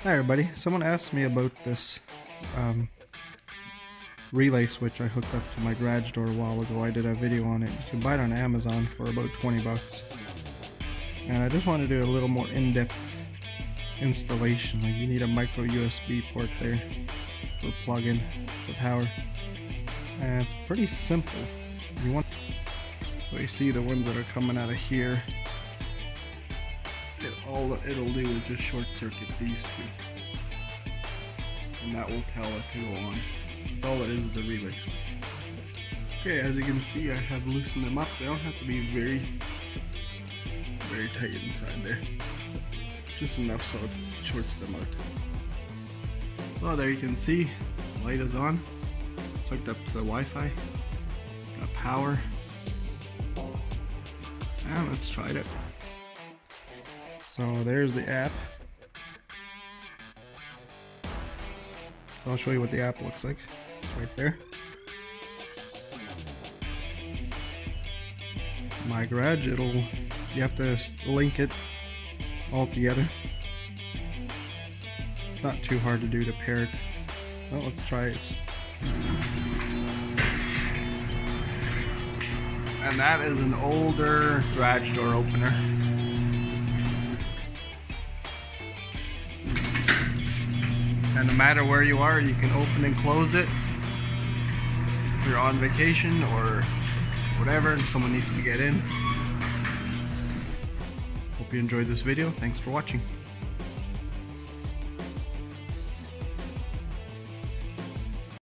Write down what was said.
Hi everybody, someone asked me about this relay switch I hooked up to my garage door a while ago. I did a video on it. You can buy it on Amazon for about 20 bucks. And I just want to do a little more in-depth installation. Like, you need a micro USB port there for plug-in for power. And it's pretty simple. So you see the ones that are coming out of here. All it'll do is just short circuit these two, and that will tell it to go on. That's all it is a relay switch. Okay, as you can see, I have loosened them up. They don't have to be very tight inside there, just enough so it shorts them out. Well, there you can see, the light is on. It's hooked up to the Wi-Fi, got power, and let's try it. So there's the app. So I'll show you what the app looks like. It's right there. My Garage, you have to link it all together. It's not too hard to do to pair it. Well, let's try it. And that is an older garage door opener. And no matter where you are, you can open and close it. If you're on vacation or whatever and someone needs to get in. Hope you enjoyed this video. Thanks for watching.